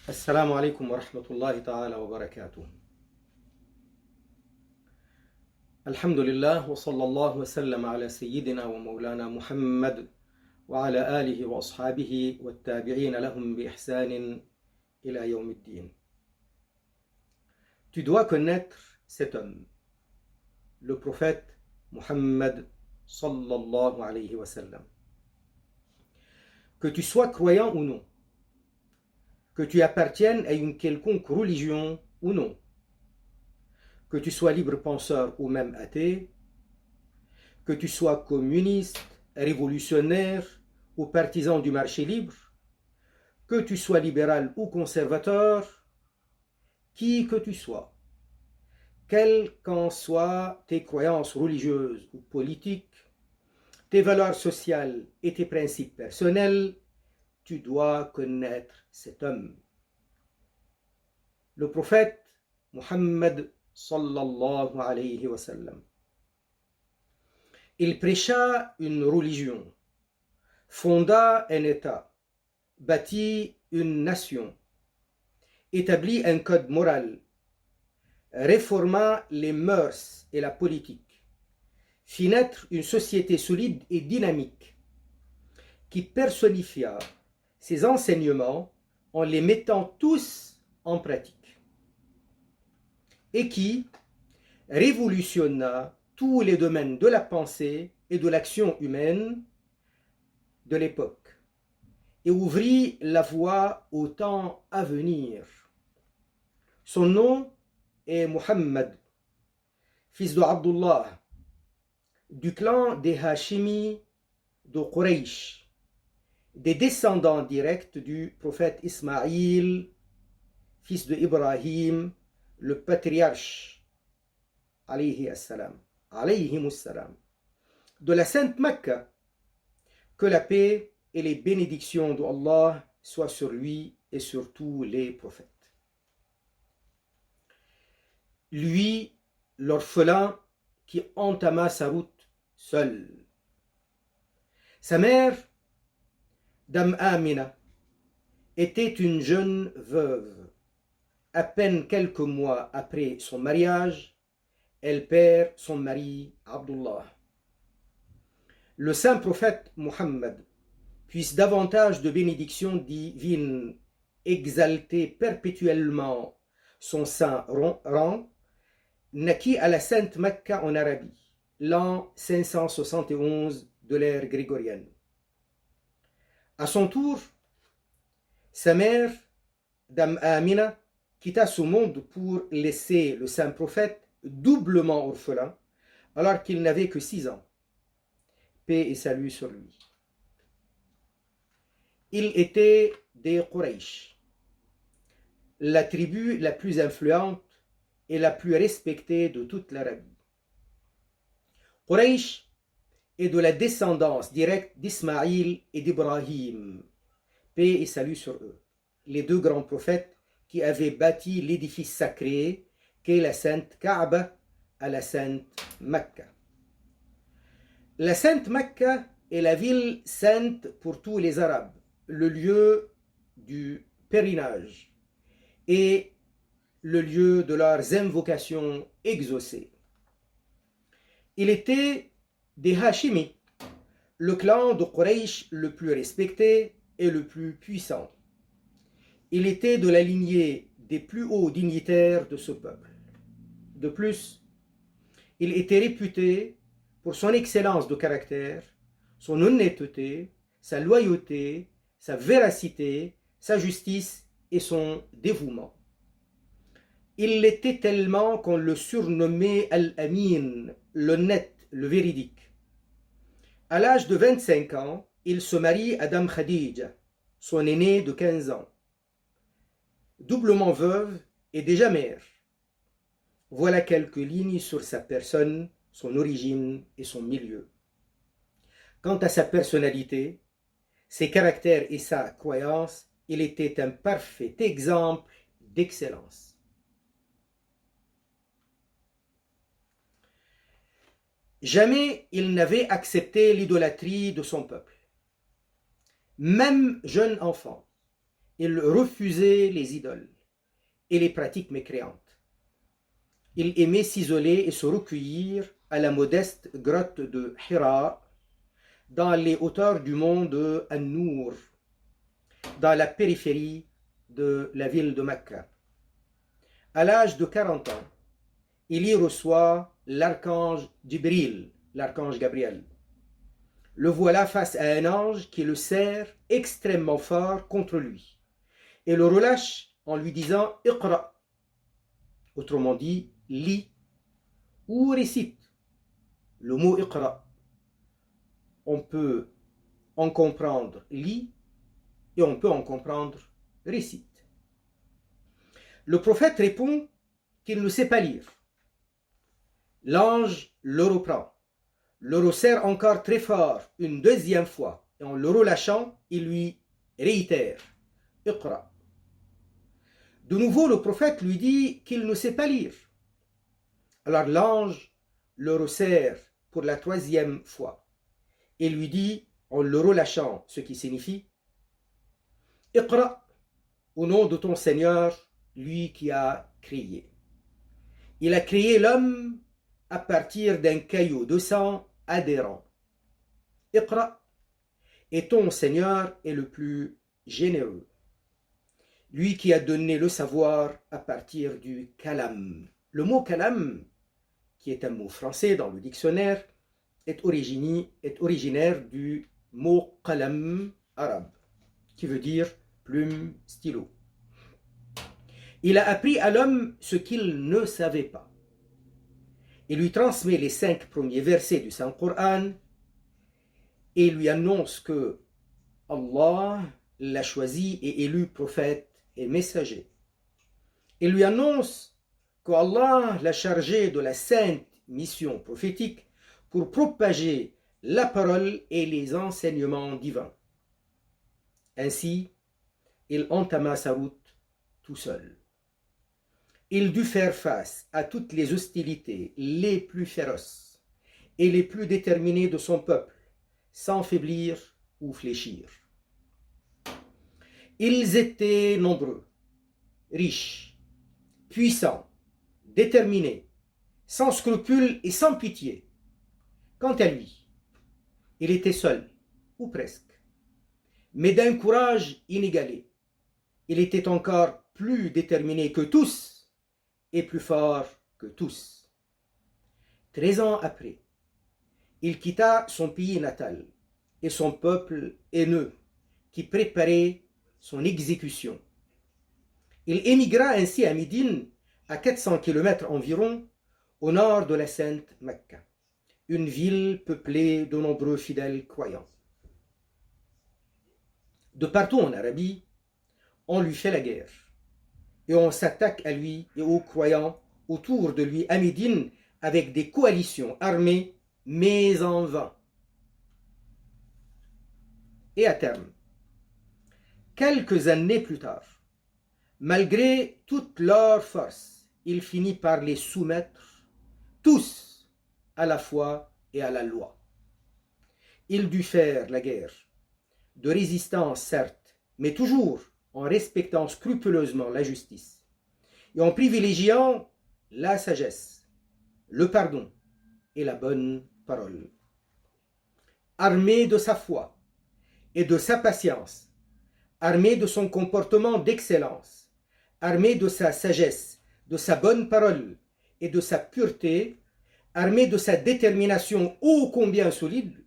السلام عليكم ورحمة الله تعالى وبركاته. الحمد لله وصلى الله وسلم على سيدنا ومولانا محمد وعلى آله وأصحابه والتابعين لهم بإحسان إلى يوم الدين. Tu dois connaître cet homme, le prophète Muhammad sallallahu alayhi wa sallam. Que tu sois croyant ou non, que tu appartiennes à une quelconque religion ou non, que tu sois libre penseur ou même athée, que tu sois communiste, révolutionnaire ou partisan du marché libre, que tu sois libéral ou conservateur, qui que tu sois, quelles qu'en soient tes croyances religieuses ou politiques, tes valeurs sociales et tes principes personnels, tu dois connaître cet homme. Le prophète Muhammad sallallahu alayhi wa sallam. Il prêcha une religion, fonda un État, bâtit une nation, établit un code moral, réforma les mœurs et la politique, fit naître une société solide et dynamique qui personnifia ses enseignements en les mettant tous en pratique et qui révolutionna tous les domaines de la pensée et de l'action humaine de l'époque et ouvrit la voie au temps à venir. Son nom est Muhammad, fils de Abdullah, du clan des Hashimi de Quraysh, des descendants directs du prophète Ismaïl, fils de Ibrahim, le patriarche, alayhi assalam, de la sainte Mecca, que la paix et les bénédictions d'Allah soient sur lui et sur tous les prophètes. Lui, l'orphelin qui entama sa route seul. Sa mère, Dame Amina, était une jeune veuve. À peine quelques mois après son mariage, elle perd son mari Abdullah. Le saint prophète Muhammad, puisse davantage de bénédictions divines exalter perpétuellement son saint rang, naquit à la sainte Mecca en Arabie, l'an 571 de l'ère grégorienne. À son tour, sa mère, Dame Amina, quitta ce monde pour laisser le saint prophète doublement orphelin, alors qu'il n'avait que 6 ans. Paix et salut sur lui. Il était des Quraysh, la tribu la plus influente et la plus respectée de toute l'Arabie. Quraysh est de la descendance directe d'Ismaïl et d'Ibrahim. Paix et salut sur eux, les deux grands prophètes qui avaient bâti l'édifice sacré qu'est la sainte Kaaba à la sainte Mecca. La sainte Mecca est la ville sainte pour tous les Arabes, le lieu du pèlerinage et le lieu de leurs invocations exaucées. Il était des Hashimi, le clan de Quraysh le plus respecté et le plus puissant. Il était de la lignée des plus hauts dignitaires de ce peuple. De plus, il était réputé pour son excellence de caractère, son honnêteté, sa loyauté, sa véracité, sa justice et son dévouement. Il l'était tellement qu'on le surnommait Al-Amin, l'honnête, le véridique. À l'âge de 25 ans, il se marie à Dame Khadija, son aînée de 15 ans. Doublement veuve et déjà mère. Voilà quelques lignes sur sa personne, son origine et son milieu. Quant à sa personnalité, ses caractères et sa croyance, il était un parfait exemple d'excellence. Jamais il n'avait accepté l'idolâtrie de son peuple. Même jeune enfant, Il refusait les idoles et les pratiques mécréantes. Il aimait s'isoler et se recueillir à la modeste grotte de Hira, dans les hauteurs du mont de An-Nour, dans la périphérie de la ville de Mecca. À l'âge de 40 ans, il y reçoit l'archange Jibril, l'archange Gabriel. Le voilà face à un ange qui le serre extrêmement fort contre lui et le relâche en lui disant « Iqra », autrement dit « lis » ou « récite ». Le mot « Iqra », on peut en comprendre « lis » et on peut en comprendre « récite ». Le prophète répond qu'il ne sait pas lire. L'ange le reprend, le resserre encore très fort une deuxième fois, et en le relâchant, il lui réitère « Iqra ». De nouveau, le prophète lui dit qu'il ne sait pas lire. Alors l'ange le resserre pour la troisième fois et lui dit, en le relâchant, ce qui signifie « Iqra, au nom de ton Seigneur, lui qui a créé. Il a créé l'homme à partir d'un caillou de sang adhérent. Iqra, et ton Seigneur est le plus généreux. Lui qui a donné le savoir à partir du kalam. Le mot kalam, qui est un mot français dans le dictionnaire, est originaire du mot qalam arabe, qui veut dire plume, stylo. Il a appris à l'homme ce qu'il ne savait pas. Il lui transmet les 5 premiers versets du Saint-Coran et lui annonce que Allah l'a choisi et élu prophète et messager. Il lui annonce qu'Allah l'a chargé de la sainte mission prophétique pour propager la parole et les enseignements divins. Ainsi, il entama sa route tout seul. Il dut faire face à toutes les hostilités les plus féroces et les plus déterminées de son peuple, sans faiblir ou fléchir. Ils étaient nombreux, riches, puissants, déterminés, sans scrupules et sans pitié. Quant à lui, il était seul, ou presque, mais d'un courage inégalé. Il était encore plus déterminé que tous et plus fort que tous. 13 ans après, il quitta son pays natal et son peuple haineux qui préparait son exécution. Il émigra ainsi à Médine, à 400 km environ, au nord de la sainte Mecca, une ville peuplée de nombreux fidèles croyants. De partout en Arabie, on lui fait la guerre, et on s'attaque à lui et aux croyants autour de lui à Médine avec des coalitions armées, mais en vain. Et à terme, quelques années plus tard, malgré toute leur force, il finit par les soumettre, tous, à la foi et à la loi. Il dut faire la guerre, de résistance certes, mais toujours en respectant scrupuleusement la justice, et en privilégiant la sagesse, le pardon et la bonne parole. Armé de sa foi et de sa patience, armé de son comportement d'excellence, armé de sa sagesse, de sa bonne parole et de sa pureté, armé de sa détermination ô combien solide,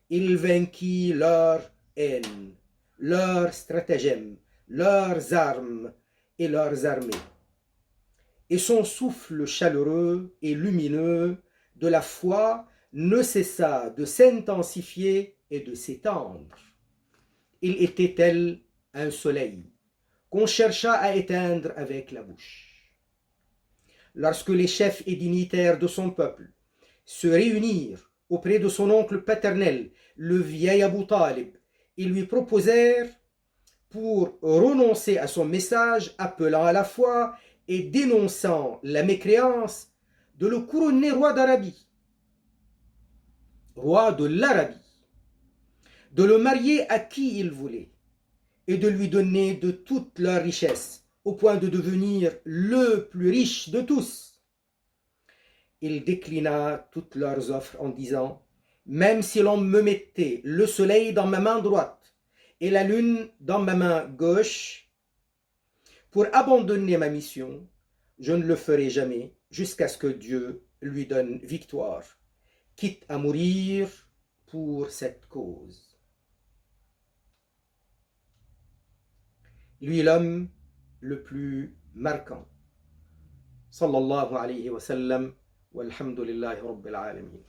il vainquit leur haine, leurs stratagèmes, leurs armes et leurs armées. Et son souffle chaleureux et lumineux de la foi ne cessa de s'intensifier et de s'étendre. Il était tel un soleil qu'on chercha à éteindre avec la bouche. Lorsque les chefs et dignitaires de son peuple se réunirent auprès de son oncle paternel, le vieil Abu Talib, et lui proposèrent, pour renoncer à son message appelant à la foi et dénonçant la mécréance, de le couronner roi d'Arabie, roi de l'Arabie, de le marier à qui il voulait, et de lui donner de toute leur richesse, au point de devenir le plus riche de tous. Il déclina toutes leurs offres en disant: même si l'on me mettait le soleil dans ma main droite et la lune dans ma main gauche, pour abandonner ma mission, je ne le ferai jamais jusqu'à ce que Dieu lui donne victoire, quitte à mourir pour cette cause. Lui, l'homme le plus marquant. Sallallahu alayhi wa sallam, walhamdulillahi rabbil alamin.